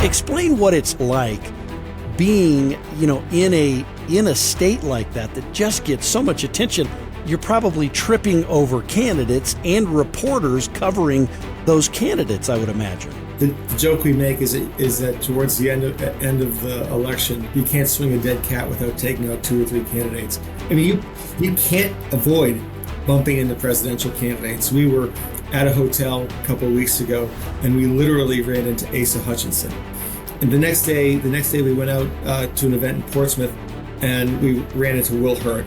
Explain what it's like being, in a state like that just gets so much attention. You're probably tripping over candidates and reporters covering those candidates, I would imagine. The joke we make is that towards the end of the election, you can't swing a dead cat without taking out 2 or 3 candidates. I mean, you can't avoid bumping into presidential candidates. We were at a hotel a couple of weeks ago, and we literally ran into Asa Hutchinson. And the next day we went out to an event in Portsmouth, and we ran into Will Hurd.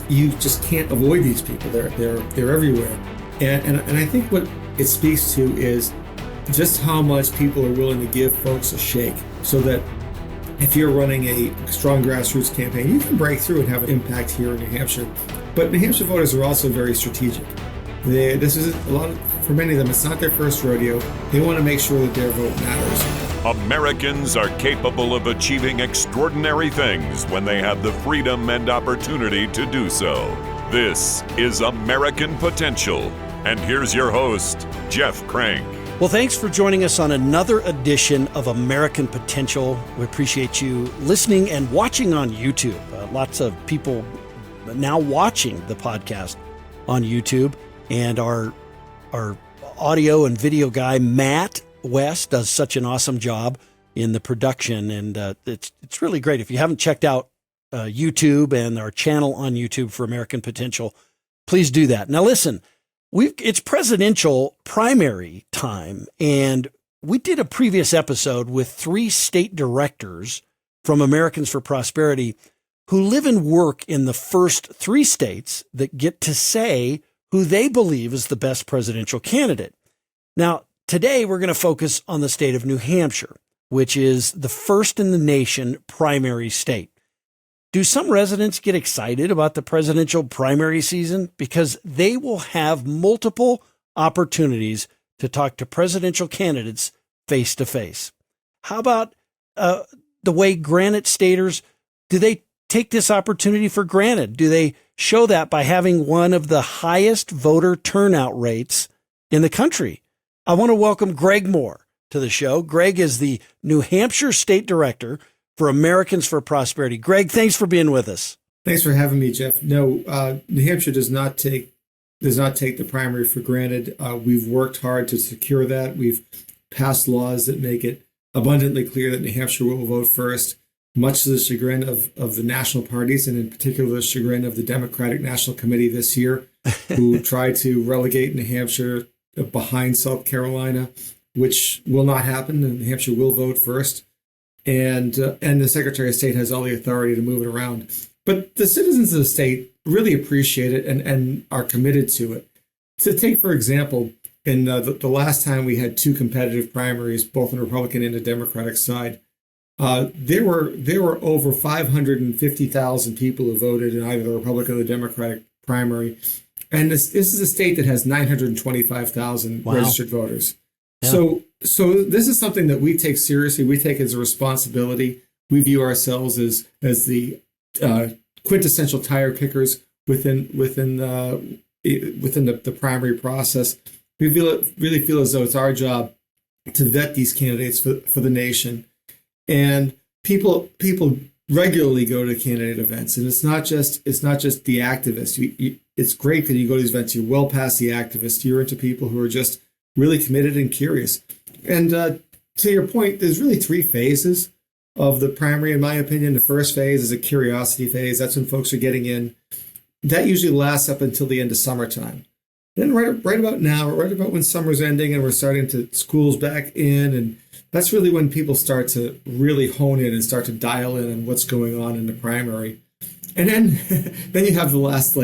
You just can't avoid these people. They're everywhere, and I think what it speaks to is just how much people are willing to give folks a shake, so that if you're running a strong grassroots campaign, you can break through and have an impact here in New Hampshire. But New Hampshire voters are also very strategic. For many of them, it's not their first rodeo. They want to make sure that their vote matters. Americans are capable of achieving extraordinary things when they have the freedom and opportunity to do so. This is American Potential. And here's your host, Jeff Crank. Well, thanks for joining us on another edition of American Potential. We appreciate you listening and watching on YouTube. Lots of people now watching the podcast on YouTube. And our audio and video guy, Matt West, does such an awesome job in the production. And it's really great. If you haven't checked out YouTube and our channel on YouTube for American Potential, please do that. Now, listen. It's presidential primary time, and we did a previous episode with 3 state directors from Americans for Prosperity who live and work in the first 3 states that get to say who they believe is the best presidential candidate. Now, today we're going to focus on the state of New Hampshire, which is the first in the nation primary state. Do some residents get excited about the presidential primary season? Because they will have multiple opportunities to talk to presidential candidates face to face. How about the way Granite Staters, do they take this opportunity for granted? Do they show that by having one of the highest voter turnout rates in the country? I want to welcome Greg Moore to the show. Greg is the New Hampshire State Director for Americans for Prosperity. Greg, thanks for being with us. Thanks for having me, Jeff. No, New Hampshire does not take the primary for granted. We've worked hard to secure that. We've passed laws that make it abundantly clear that New Hampshire will vote first, much to the chagrin of the national parties, and in particular the chagrin of the Democratic National Committee this year, who tried to relegate New Hampshire behind South Carolina, which will not happen, and New Hampshire will vote first. And the Secretary of State has all the authority to move it around. But the citizens of the state really appreciate it and are committed to it. To take, for example, in the last time we had 2 competitive primaries, both on the Republican and the Democratic side, there were over 550,000 people who voted in either the Republican or the Democratic primary. And this is a state that has 925,000 registered voters. Yeah. So this is something that we take seriously. We take as a responsibility. We view ourselves as the quintessential tire kickers within the primary process. We really feel as though it's our job to vet these candidates for the nation. And people regularly go to candidate events, and it's not just the activists. It's great because you go to these events. You're well past the activists. You're into people who are just really committed and curious. And to your point, there's really 3 phases of the primary, in my opinion. The first phase is a curiosity phase. That's when folks are getting in. That usually lasts up until the end of summertime. Then right about now, right about when summer's ending and we're starting to schools back in, and that's really when people start to really hone in and start to dial in on what's going on in the primary. And then you have the last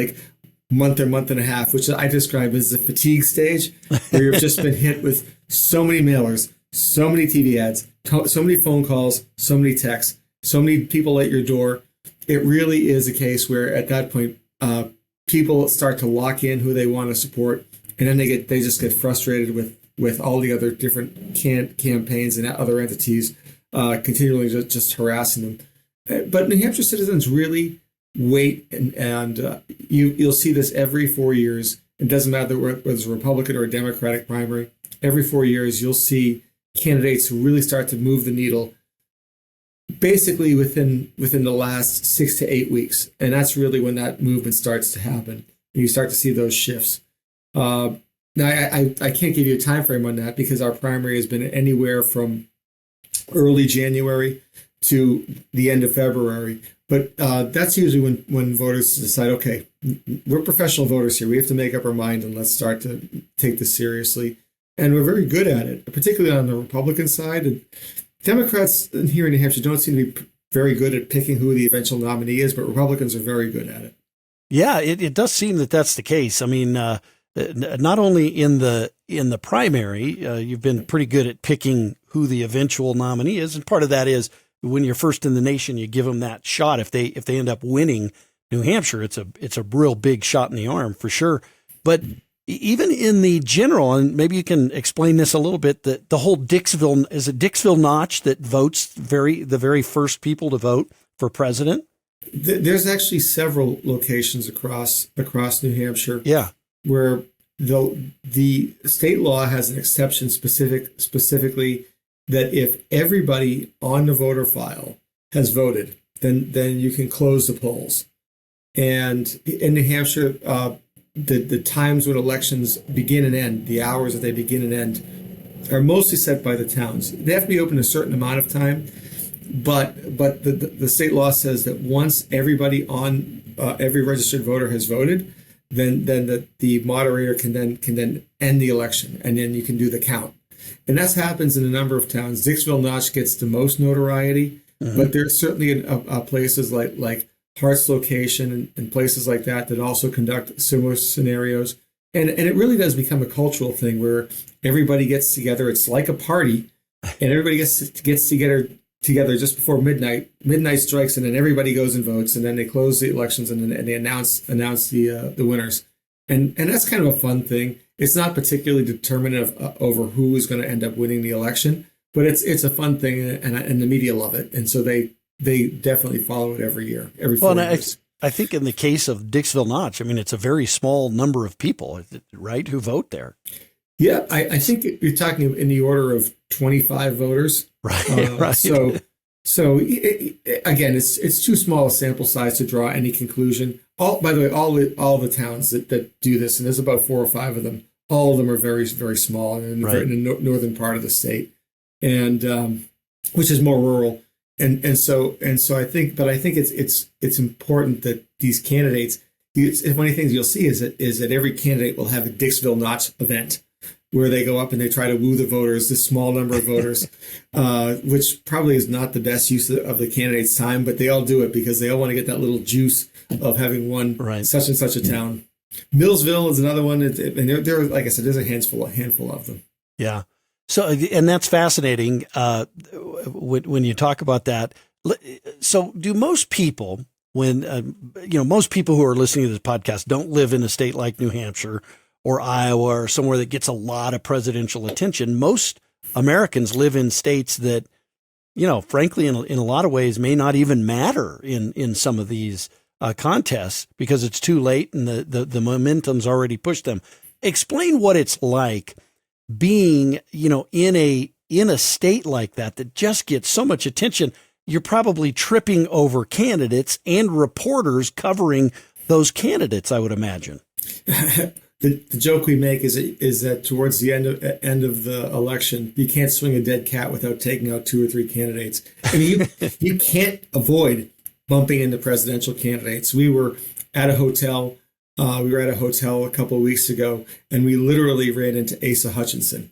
month or month and a half, which I describe as the fatigue stage, where you've just been hit with so many mailers, so many TV ads, so many phone calls, so many texts, so many people at your door. It really is a case where at that point, people start to lock in who they want to support, and then they just get frustrated with all the other different campaigns and other entities continually just harassing them. But New Hampshire citizens really wait, and you'll see this every 4 years. It doesn't matter whether it's a Republican or a Democratic primary. Every 4 years, you'll see candidates who really start to move the needle basically within the last 6 to 8 weeks. And that's really when that movement starts to happen. And you start to see those shifts. Now, I can't give you a time frame on that because our primary has been anywhere from early January to the end of February. But that's usually when voters decide, okay, we're professional voters here. We have to make up our mind and let's start to take this seriously. And we're very good at it, particularly on the Republican side. And Democrats here in New Hampshire don't seem to be very good at picking who the eventual nominee is, but Republicans are very good at it. Yeah, it does seem that that's the case. I mean, not only in the primary, you've been pretty good at picking who the eventual nominee is, and part of that is when you're first in the nation, you give them that shot. If they end up winning New Hampshire, it's a real big shot in the arm for sure. But even in the general, and maybe you can explain this a little bit, the whole Dixville notch that votes the very first people to vote for president? There's actually several locations across New Hampshire. Yeah. Where the state law has an exception specifically that if everybody on the voter file has voted, then you can close the polls. And in New Hampshire, the times when elections begin and end, the hours that they begin and end, are mostly set by the towns. They have to be open a certain amount of time, but the state law says that once everybody on every registered voter has voted, then the moderator can then end the election, and then you can do the count. And that happens in a number of towns. Dixville Notch gets the most notoriety, but there's certainly places like Hart's location and places like that also conduct similar scenarios. And it really does become a cultural thing where everybody gets together. It's like a party, and everybody gets together just before midnight. Midnight strikes, and then everybody goes and votes, and then they close the elections, and then they announce the winners. And that's kind of a fun thing. It's not particularly determinative over who is going to end up winning the election, but it's a fun thing, and the media love it, and so they definitely follow it every year, every 4 years. I think in the case of Dixville Notch, I mean, it's a very small number of people, right, who vote there. Yeah, I think you're talking in the order of 25 voters. Right, right. So again, it's too small a sample size to draw any conclusion. By the way, all the towns that do this, and there's about 4 or 5 of them, all of them are very, very small and in the northern part of the state, and which is more rural. And so I think it's important that these candidates. One of the things you'll see is that every candidate will have a Dixville Notch event where they go up and they try to woo the voters, this small number of voters, which probably is not the best use of the candidate's time, but they all do it because they all want to get that little juice of having won such and such a town. Millsville is another one, and there, like I said, there's a handful of them. Yeah. So, and that's fascinating when you talk about that. So do most people, most people who are listening to this podcast don't live in a state like New Hampshire or Iowa or somewhere that gets a lot of presidential attention. Most Americans live in states that, frankly, in a lot of ways may not even matter in some of these contests because it's too late and the momentum's already pushed them. Explain what it's like being, in a state like that just gets so much attention. You're probably tripping over candidates and reporters covering those candidates, I would imagine. The joke we make is that towards the end of the election, you can't swing a dead cat without taking out 2 or 3 candidates. I mean, you can't avoid bumping into presidential candidates. We were at a hotel. We were at a hotel a couple of weeks ago, and we literally ran into Asa Hutchinson.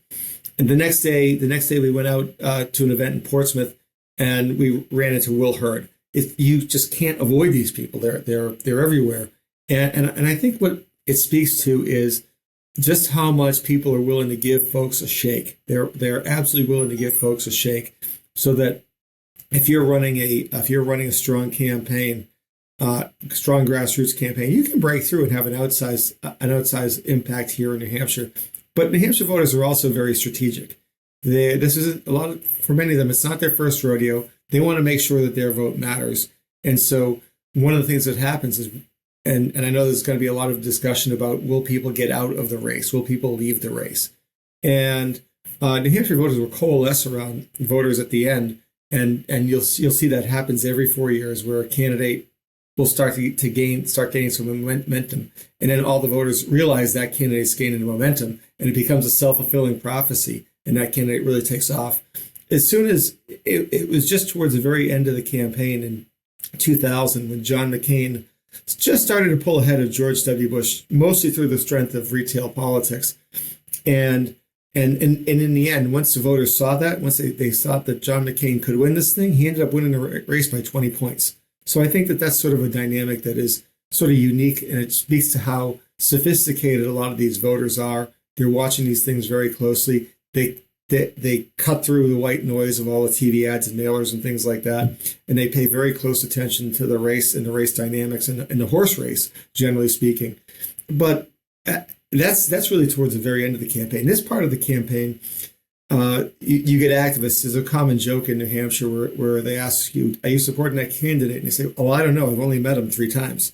And the next day we went out to an event in Portsmouth, and we ran into Will Hurd. You just can't avoid these people. They're everywhere. And I think what it speaks to is just how much people are willing to give folks a shake. They're absolutely willing to give folks a shake, so that if you're running a strong campaign, strong grassroots campaign, you can break through and have an outsized impact here in New Hampshire. But New Hampshire voters are also very strategic. For many of them, it's not their first rodeo. They want to make sure that their vote matters. And so one of the things that happens is, and I know there's going to be a lot of discussion about, will people get out of the race? Will people leave the race? And New Hampshire voters will coalesce around voters at the end, and you'll see that happens every 4 years, where a candidate will start gaining some momentum, and then all the voters realize that candidate's gaining momentum, and it becomes a self-fulfilling prophecy, and that candidate really takes off. As soon as it was just towards the very end of the campaign in 2000, when John McCain just started to pull ahead of George W. Bush, mostly through the strength of retail politics, and in the end, once the voters saw that, once they saw that John McCain could win this thing, he ended up winning the race by 20 points. So I think that that's sort of a dynamic that is sort of unique, and it speaks to how sophisticated a lot of these voters are. They're watching these things very closely. They cut through the white noise of all the TV ads and mailers and things like that, and they pay very close attention to the race and the race dynamics and the horse race, generally speaking. But that's really towards the very end of the campaign. This part of the campaign, you get activists. There's a common joke in New Hampshire where they ask you, "Are you supporting that candidate?" And they say, "Oh, I don't know. I've only met him 3 times."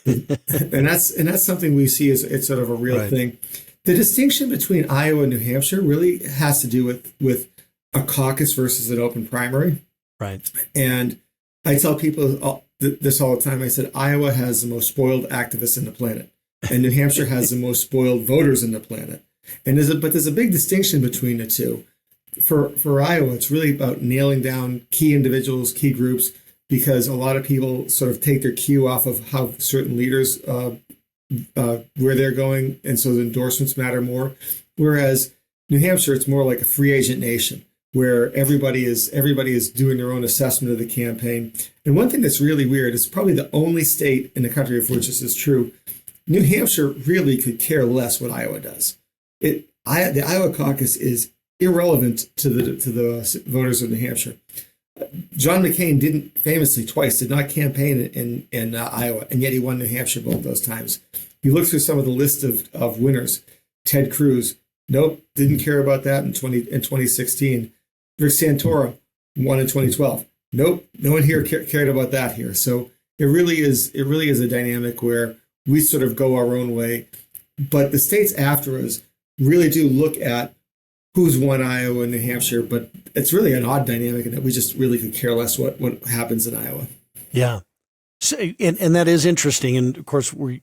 and that's something we see as it's sort of a real thing. The distinction between Iowa and New Hampshire really has to do with a caucus versus an open primary. Right. And I tell people this all the time. I said, Iowa has the most spoiled activists in the planet, and New Hampshire has the most spoiled voters in the planet. And there's a big distinction between the two. For Iowa, it's really about nailing down key individuals, key groups, because a lot of people sort of take their cue off of how certain leaders where they're going, and so the endorsements matter more. Whereas New Hampshire, it's more like a free agent nation, where everybody is doing their own assessment of the campaign. And one thing that's really weird, it's probably the only state in the country of which this is true. New Hampshire really could care less what Iowa does. The Iowa caucus is irrelevant to the voters of New Hampshire. John McCain did not campaign in Iowa, and yet he won New Hampshire both those times. You look through some of the list of winners. Ted Cruz, nope, didn't care about that in 2016. Rick Santorum won in 2012. Nope, no one here cared about that here. So it really is a dynamic where we sort of go our own way, but the states after us really do look at who's won Iowa and New Hampshire, but it's really an odd dynamic in that we just really could care less what happens in Iowa. Yeah. So, and that is interesting. And of course, we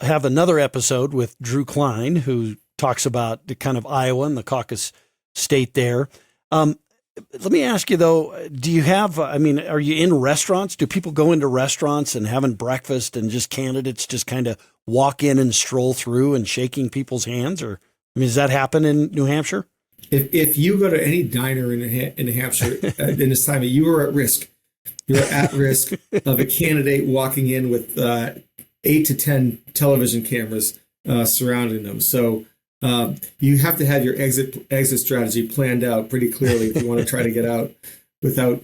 have another episode with Drew Klein, who talks about the kind of Iowa and the caucus state there. Let me ask you, though, do you have, are you in restaurants? Do people go into restaurants and having breakfast and just candidates just kind of walk in and stroll through and shaking people's hands? Or, does that happen in New Hampshire? If you go to any diner in New Hampshire in this time, you are at risk. You're at risk of a candidate walking in with 8 to 10 television cameras surrounding them. So you have to have your exit strategy planned out pretty clearly if you want to try to get out without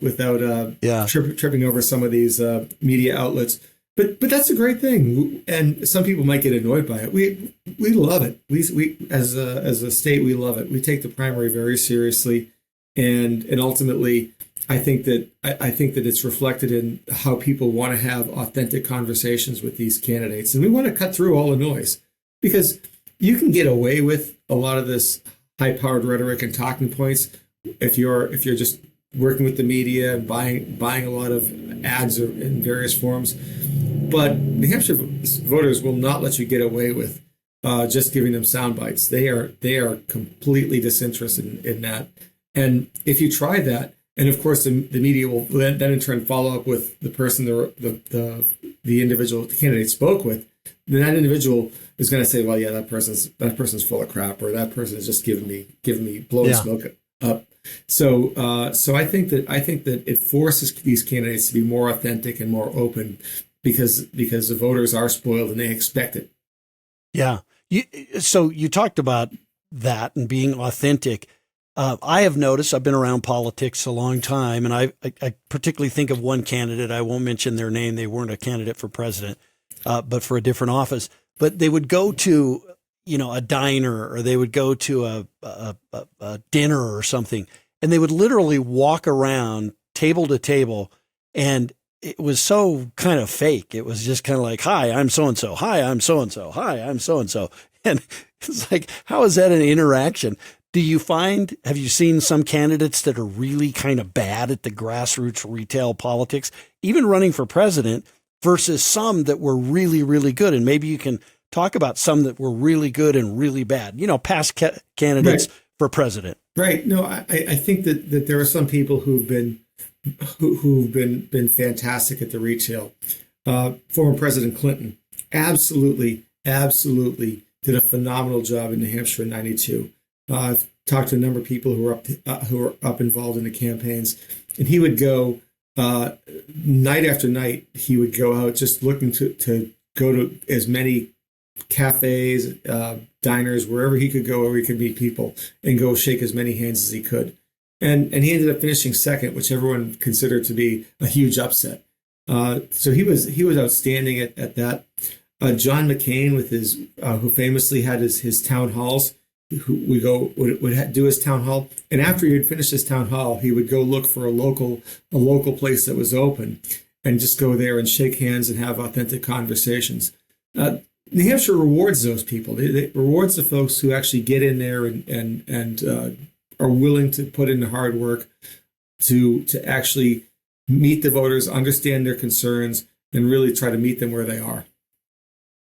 tripping over some of these media outlets. But that's a great thing, and some people might get annoyed by it. We love it. We as a state, we love it. We take the primary very seriously, and ultimately, I think that it's reflected in how people want to have authentic conversations with these candidates, and we want to cut through all the noise, because you can get away with a lot of this high-powered rhetoric and talking points if you're just working with the media and buying a lot of ads in various forms. But New Hampshire voters will not let you get away with just giving them sound bites. They are completely disinterested in that. And if you try that, and of course the media will then in turn follow up with the person the individual candidate spoke with, then that individual is going to say, well, yeah, that person's full of crap, or that person is just giving me blowing smoke up. So I think that it forces these candidates to be more authentic and more open, because the voters are spoiled and they expect it. Yeah. So you talked about that and being authentic. I have noticed, I've been around politics a long time, and I particularly think of one candidate. I won't mention their name. They weren't a candidate for president, but for a different office. But they would go to, a diner, or they would go to a dinner or something, and they would literally walk around table to table, and it was so kind of fake. It was just kind of like, hi, I'm so-and-so. Hi, I'm so-and-so. Hi, I'm so-and-so. And it's like, how is that an interaction? have you seen some candidates that are really kind of bad at the grassroots retail politics, even running for president, versus some that were really, really good? And maybe you can talk about some that were really good and really bad, past candidates for president. Right. No, I think that there are some people who've been fantastic at the retail. Former President Clinton absolutely did a phenomenal job in New Hampshire in '92. I've talked to a number of people who were up involved in the campaigns, and he would go night after night. He would go out just looking to go to as many cafes, diners, wherever he could go, where he could meet people, and go shake as many hands as he could. And he ended up finishing second, which everyone considered to be a huge upset. So he was outstanding at that. John McCain, with his who famously had his town halls, would do his town hall, and after he had finished his town hall, he would go look for a local place that was open, and just go there and shake hands and have authentic conversations. New Hampshire rewards those people. It rewards the folks who actually get in there and are willing to put in the hard work to actually meet the voters, understand their concerns, and really try to meet them where they are.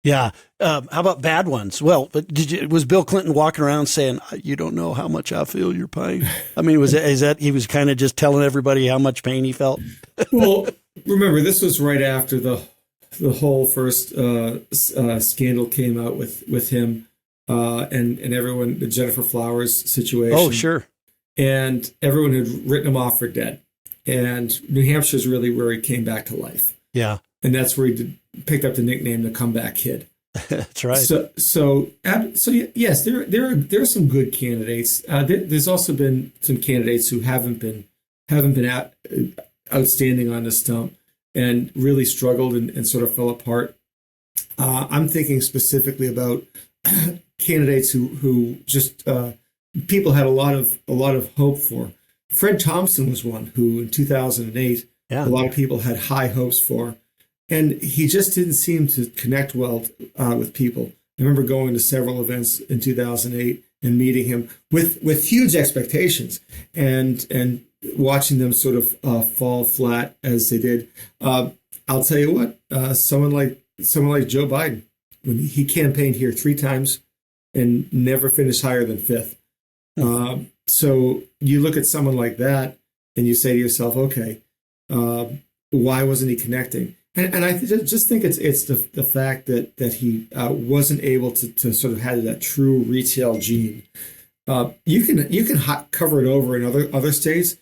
Yeah. How about bad ones? Well, but was Bill Clinton walking around saying, "You don't know how much I feel your pain"? I mean, is that he was kind of just telling everybody how much pain he felt? Well, remember, this was right after the whole first scandal came out with him and everyone, the Jennifer Flowers situation. Oh, sure. And everyone had written him off for dead. And New Hampshire's really where he came back to life. Yeah. And that's where he picked up the nickname the Comeback Kid. That's right. So yes, there are some good candidates. There's also been some candidates who haven't been outstanding on the stump and really struggled and sort of fell apart. I'm thinking specifically about candidates who just people had a lot of hope for. Fred Thompson was one who, in 2008, a lot of people had high hopes for, and he just didn't seem to connect well with people. I remember going to several events in 2008 and meeting him with huge expectations, and watching them sort of fall flat as they did. I'll tell you what, someone like Joe Biden, when he campaigned here 3 times and never finished higher than 5th. So you look at someone like that and you say to yourself, okay, why wasn't he connecting? And I just think it's the fact that he wasn't able to sort of have that true retail gene. You can cover it over in other states.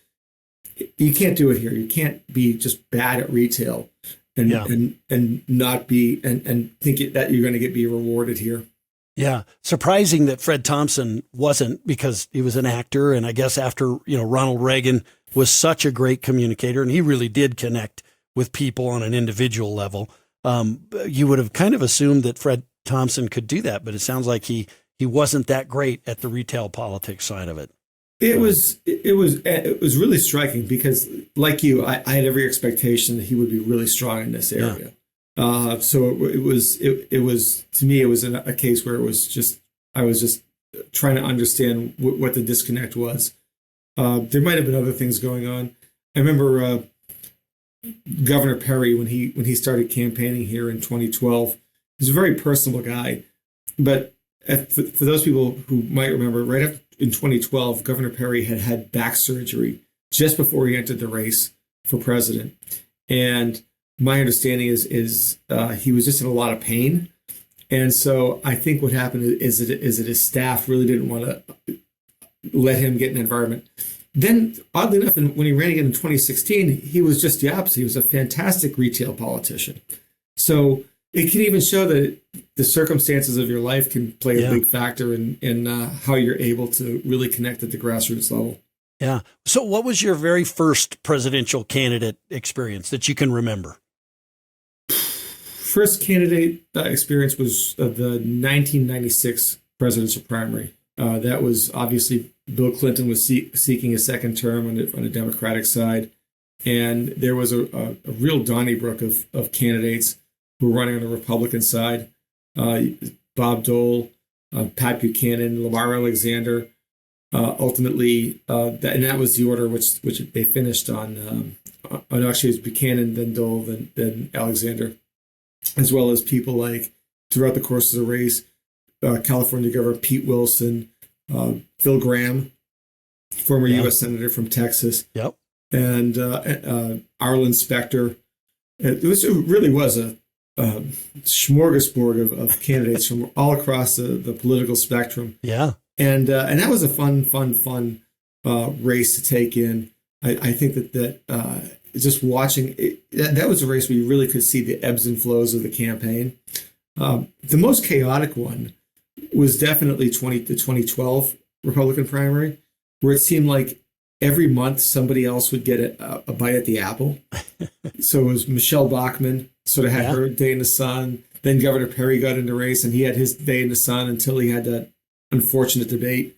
You can't do it here. You can't be just bad at retail and not be and think that you're going to be rewarded here. Yeah. Surprising that Fred Thompson wasn't, because he was an actor. And I guess after, Ronald Reagan was such a great communicator and he really did connect with people on an individual level. You would have kind of assumed that Fred Thompson could do that, but it sounds like he wasn't that great at the retail politics side of it. It was really striking because, like you, I had every expectation that he would be really strong in this area. Yeah. So it was to me, it was a case where I was just trying to understand what the disconnect was. There might have been other things going on. I remember Governor Perry, when he started campaigning here in 2012, he was a very personable guy. But for those people who might remember, right after in 2012, Governor Perry had back surgery just before he entered the race for president, and my understanding is he was just in a lot of pain. And so I think what happened is that his staff really didn't want to let him get in an environment. Then, oddly enough, when he ran again in 2016, he was just the opposite. He was a fantastic retail politician. So it can even show that the circumstances of your life can play a big factor in how you're able to really connect at the grassroots level. Yeah. So what was your very first presidential candidate experience that you can remember? First candidate experience was the 1996 presidential primary. That was obviously Bill Clinton was seeking a second term on the Democratic side. And there was a real Donnybrook of candidates who were running on the Republican side. Bob Dole, Pat Buchanan, Lamar Alexander. ultimately, and that was the order which they finished on. Actually, it was Buchanan, then Dole, then Alexander, as well as people like throughout the course of the race, California Governor Pete Wilson, Phil Gramm, former U.S. Senator from Texas, and Arlen Specter. It really was a smorgasbord of candidates from all across the political spectrum. Yeah. And that was a fun race to take in. I think that just watching it, that was a race where you really could see the ebbs and flows of the campaign. The most chaotic one was definitely the 2012 Republican primary, where it seemed like every month somebody else would get a bite at the apple. So it was Michelle Bachmann sort of had her day in the sun. Then Governor Perry got in the race, and he had his day in the sun until he had that unfortunate debate.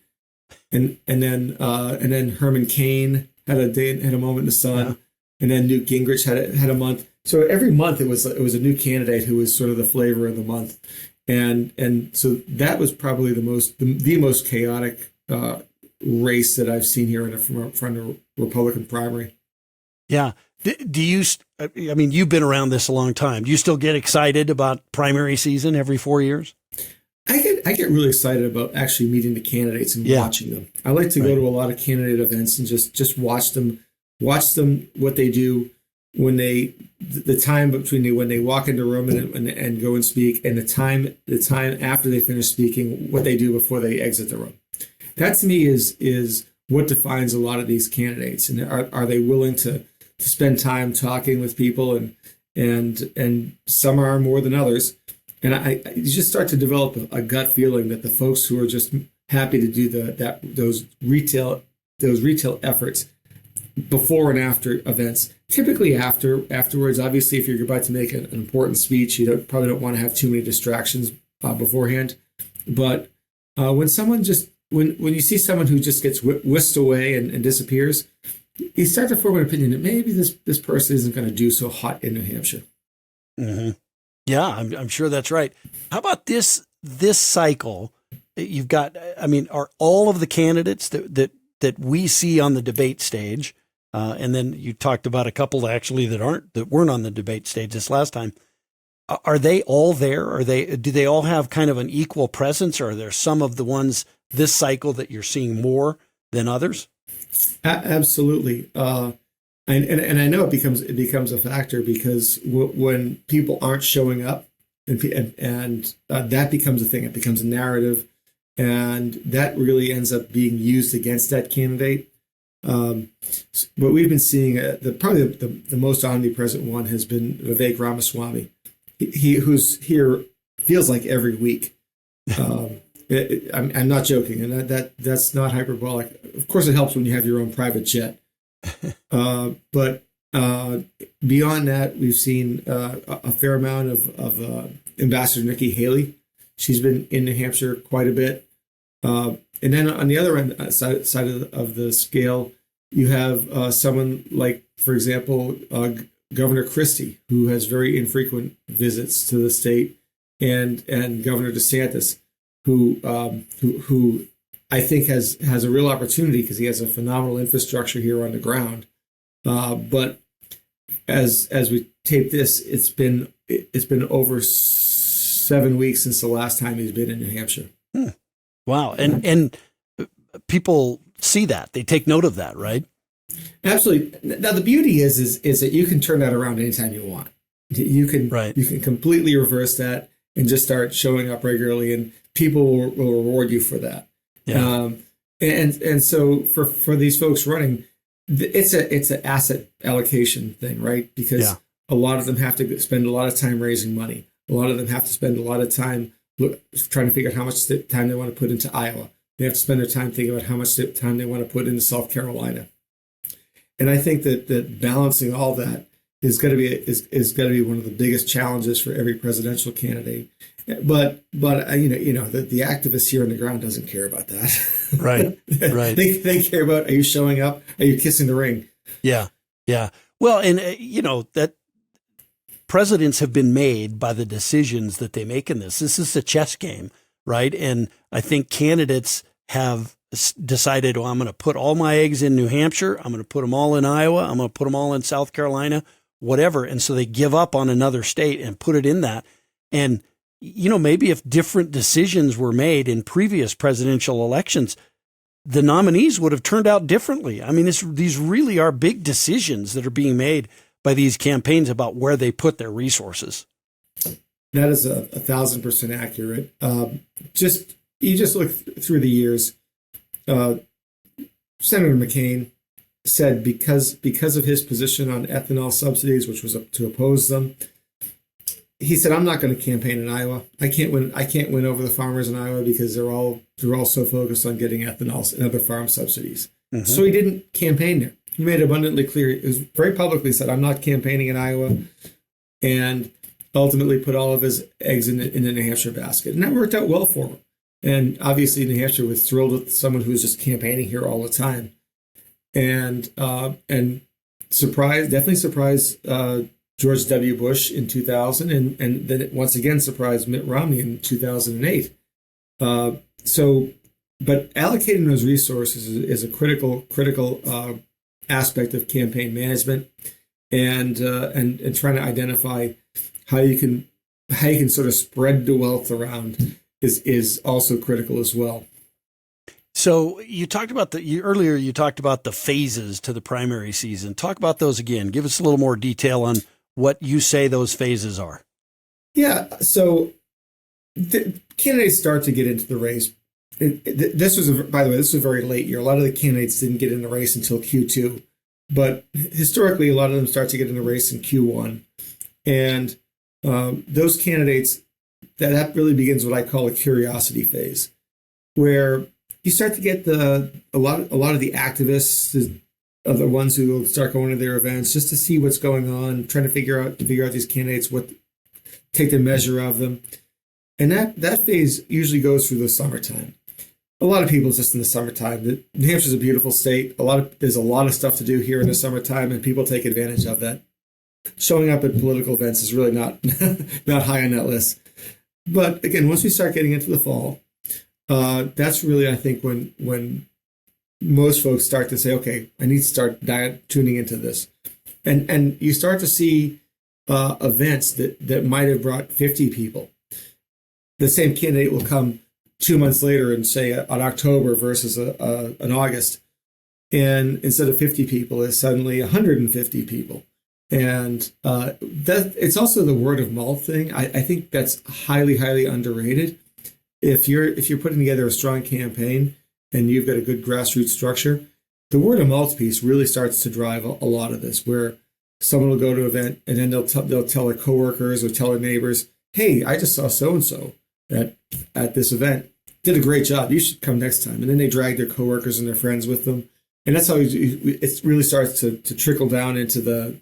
And then Herman Cain had a moment in the sun, and then Newt Gingrich had a month. So every month it was a new candidate who was sort of the flavor of the month, and so that was probably the most chaotic race that I've seen here from a Republican primary. Yeah. Do you? I mean, you've been around this a long time. Do you still get excited about primary season every 4 years? I get really excited about actually meeting the candidates and watching them. I like to go to a lot of candidate events and just watch them what they do when the time between when they walk into a room and go and speak, and the time after they finish speaking, what they do before they exit the room. That to me is what defines a lot of these candidates, and are they willing to spend time talking with people, and some are more than others. And you just start to develop a gut feeling that the folks who are just happy to do those retail efforts before and after events, typically afterwards. Obviously, if you're about to make an important speech, you probably don't want to have too many distractions beforehand. But when you see someone who just gets whisked away and disappears, you start to form an opinion that maybe this person isn't going to do so hot in New Hampshire. Mm-hmm. Yeah, I'm sure that's right. How about this cycle? You've got, I mean, are all of the candidates that we see on the debate stage, and then you talked about a couple actually that weren't on the debate stage this last time. Are they all there? Do they all have kind of an equal presence, or are there some of the ones this cycle that you're seeing more than others? Absolutely. And I know it becomes a factor because when people aren't showing up, and that becomes a thing. It becomes a narrative, and that really ends up being used against that candidate. But we've been seeing probably the most omnipresent one has been Vivek Ramaswamy. He who's here feels like every week. I'm not joking, and that's not hyperbolic. Of course, it helps when you have your own private jet. But beyond that, we've seen a fair amount of Ambassador Nikki Haley. She's been in New Hampshire quite a bit. And then on the other end side of the scale, you have someone like, for example, Governor Christie, who has very infrequent visits to the state, and Governor DeSantis, who I think has a real opportunity because he has a phenomenal infrastructure here on the ground. But as we tape this, it's been over 7 weeks since the last time he's been in New Hampshire. Wow. And people see that. They take note of that, right? Absolutely. Now, the beauty is that you can turn that around anytime you want. You can completely reverse that and just start showing up regularly, and people will reward you for that. Yeah. And so for these folks running, it's an asset allocation thing, right? Because a lot of them have to spend a lot of time raising money. A lot of them have to spend a lot of time trying to figure out how much time they want to put into Iowa. They have to spend their time thinking about how much time they want to put into South Carolina. And I think that balancing all that is going to be one of the biggest challenges for every presidential candidate. But the activist here on the ground doesn't care about that. Right. They care about, are you showing up? Are you kissing the ring? Yeah. Well, and that presidents have been made by the decisions that they make in this. This is a chess game, right? And I think candidates have decided, well, I'm going to put all my eggs in New Hampshire. I'm going to put them all in Iowa. I'm going to put them all in South Carolina, whatever. And so they give up on another state and put it in that. And, maybe if different decisions were made in previous presidential elections, the nominees would have turned out differently. I mean, these really are big decisions that are being made by these campaigns about where they put their resources. That is 1,000% accurate. You just look through the years. Senator McCain said because of his position on ethanol subsidies, which was to oppose them, he said, "I'm not going to campaign in Iowa. I can't win over the farmers in Iowa because they're all so focused on getting ethanol and other farm subsidies." Mm-hmm. So he didn't campaign there. He made it abundantly clear. It was very publicly said, "I'm not campaigning in Iowa," and ultimately put all of his eggs in the New Hampshire basket, and that worked out well for him. And obviously, New Hampshire was thrilled with someone who was just campaigning here all the time, and definitely surprised George W. Bush in 2000, and then it once again surprised Mitt Romney in 2008. But allocating those resources is a critical aspect of campaign management, and trying to identify how you can sort of spread the wealth around is also critical as well. So you talked about earlier you talked about the phases to the primary season. Talk about those again. Give us a little more detail on what you say those phases are. Yeah. So the candidates start to get into the race. This was a very late year. A lot of the candidates didn't get in the race until Q2, but historically, a lot of them start to get in the race in Q1. And those candidates, that really begins what I call a curiosity phase, where you start to get a lot of the activists are the ones who will start going to their events just to see what's going on, trying to figure out these candidates, take the measure of them. And that phase usually goes through the summertime. A lot of people just in the summertime. New Hampshire's a beautiful state. There's a lot of stuff to do here in the summertime, and people take advantage of that. Showing up at political events is really not high on that list. But again, once we start getting into the fall, that's really, I think, when most folks start to say, okay, I need to start tuning into this. And you start to see events that might have brought 50 people. The same candidate will come 2 months later and say on October versus an August. And instead of 50 people, it's suddenly 150 people. And that it's also the word of mouth thing. I think that's highly, highly underrated. If you're putting together a strong campaign and you've got a good grassroots structure, the word of mouth piece really starts to drive a lot of this, where someone will go to an event and then they'll tell their coworkers or tell their neighbors, "Hey, I just saw so-and-so at this event. Did a great job. You should come next time." And then they drag their coworkers and their friends with them. And that's how it really starts to trickle down into the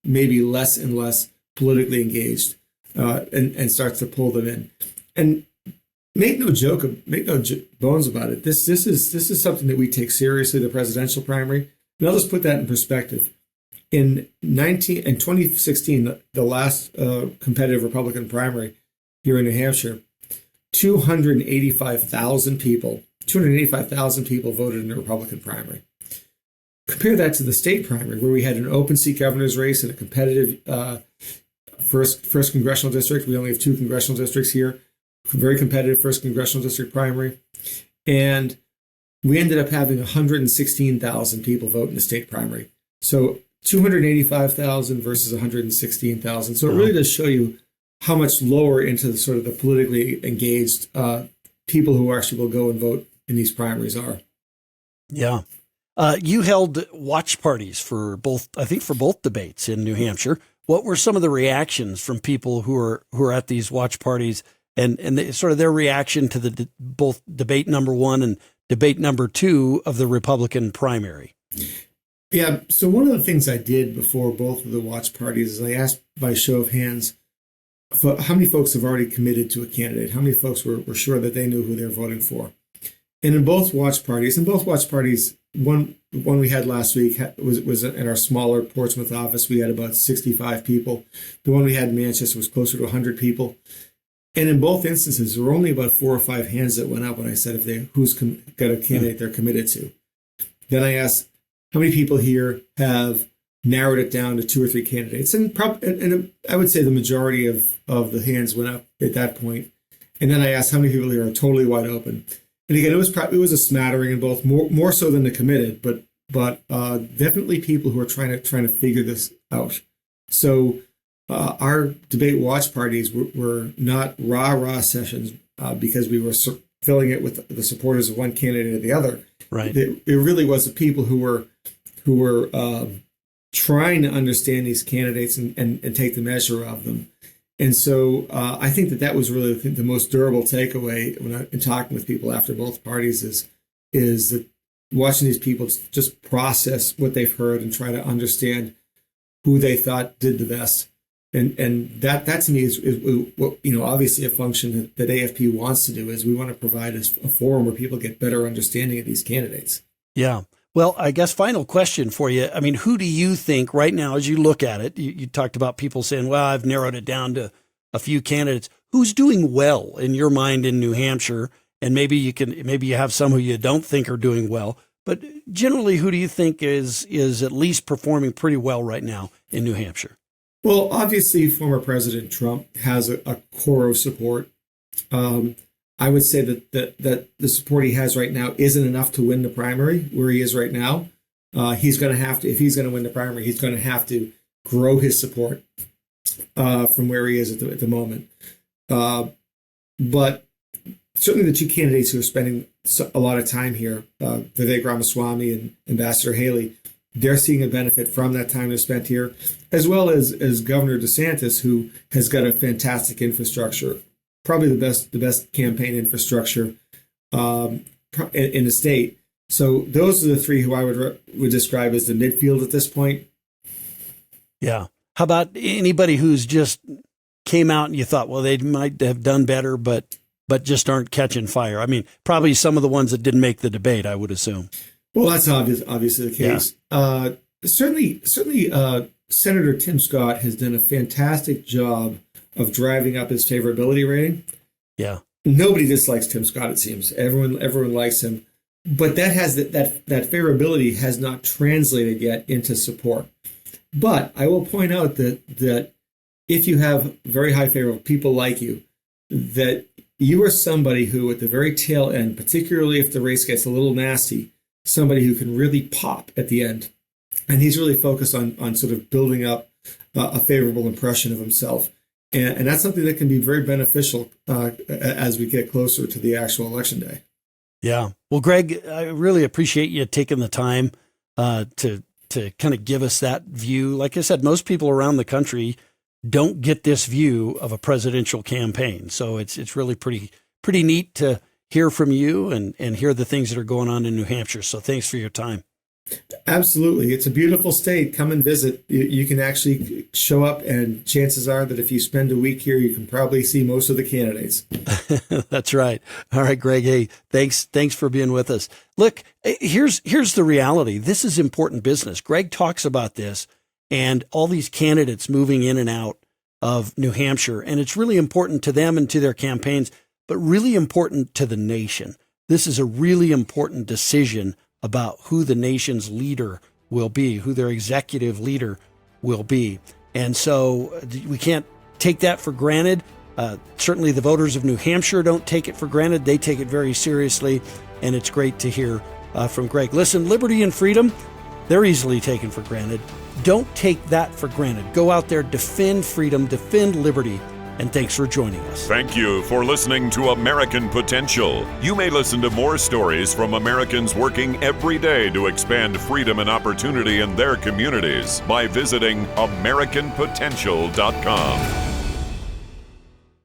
maybe less and less politically engaged, and starts to pull them in. And make no bones about it. This is something that we take seriously, the presidential primary. And I'll just put that in perspective. In 2016, the last competitive Republican primary here in New Hampshire, 285,000 people voted in the Republican primary. Compare that to the state primary, where we had an open seat governor's race and a competitive first congressional district. We only have 2 congressional districts here. Very competitive first congressional district primary. And we ended up having 116,000 people vote in the state primary. So 285,000 versus 116,000. So it really does show you how much lower into the sort of the politically engaged people who actually will go and vote in these primaries are. Yeah. You held watch parties for both debates in New Hampshire. What were some of the reactions from people who are at these watch parties, and sort of their reaction to both debate number 1 and debate number 2 of the Republican primary? Yeah. So one of the things I did before both of the watch parties is I asked by show of hands, how many folks have already committed to a candidate? How many folks were sure that they knew who they were voting for? And in both watch parties, one we had last week was in our smaller Portsmouth office. We had about 65 people. The one we had in Manchester was closer to 100 people. And in both instances, there were only about 4 or 5 hands that went up when I said who's got a candidate they're committed to. Then I asked, how many people here have narrowed it down to 2 or 3 candidates? And I would say the majority of the hands went up at that point. And then I asked how many people here are totally wide open. And again, it was a smattering in both, more so than the committed, but definitely people who are trying to figure this out. So our debate watch parties were not rah-rah sessions because we were filling it with the supporters of one candidate or the other. Right. It really was the people who were trying to understand these candidates and take the measure of them. And so I think that was really the most durable takeaway when in talking with people after both parties is that watching these people just process what they've heard and try to understand who they thought did the best. And that to me is what, obviously a function that AFP wants to do is we want to provide a forum where people get better understanding of these candidates. Yeah. Well, I guess final question for you. I mean, who do you think right now, as you look at it, you talked about people saying, well, I've narrowed it down to a few candidates. Who's doing well in your mind in New Hampshire? And maybe you have some who you don't think are doing well, but generally, who do you think is at least performing pretty well right now in New Hampshire? Well, obviously, former President Trump has a core of support. I would say that the support he has right now isn't enough to win the primary where he is right now. He's going to have to, if he's going to win the primary, he's going to have to grow his support from where he is at the moment. But certainly the 2 candidates who are spending a lot of time here, Vivek Ramaswamy and Ambassador Haley, they're seeing a benefit from that time they spent here, as well as Governor DeSantis, who has got a fantastic infrastructure. Probably the best campaign infrastructure in the state. So those are the 3 who I would describe as the midfield at this point. Yeah. How about anybody who's just came out and you thought, well, they might have done better, but just aren't catching fire? I mean, probably some of the ones that didn't make the debate, I would assume. Well, that's obviously the case. Yeah. Certainly, Senator Tim Scott has done a fantastic job of driving up his favorability rating. Yeah. Nobody dislikes Tim Scott, it seems. Everyone likes him. But that favorability has not translated yet into support. But I will point out that if you have very high favorable people like you, that you are somebody who at the very tail end, particularly if the race gets a little nasty, somebody who can really pop at the end. And he's really focused on sort of building up a favorable impression of himself. And that's something that can be very beneficial as we get closer to the actual election day. Yeah. Well, Greg, I really appreciate you taking the time to kind of give us that view. Like I said, most people around the country don't get this view of a presidential campaign. So it's really pretty neat to hear from you and hear the things that are going on in New Hampshire. So thanks for your time. Absolutely. It's a beautiful state. Come and visit. You can actually show up, and chances are that if you spend a week here, you can probably see most of the candidates. That's right. All right, Greg. Hey, thanks for being with us. Look, here's the reality. This is important business. Greg talks about this and all these candidates moving in and out of New Hampshire, and it's really important to them and to their campaigns, but really important to the nation. This is a really important decision about who the nation's leader will be, who their executive leader will be. And so we can't take that for granted. Certainly the voters of New Hampshire don't take it for granted. They take it very seriously, and it's great to hear from Greg. Listen, liberty and freedom, they're easily taken for granted. Don't take that for granted. Go out there, defend freedom, defend liberty, and thanks for joining us. Thank you for listening to American Potential. You may listen to more stories from Americans working every day to expand freedom and opportunity in their communities by visiting AmericanPotential.com.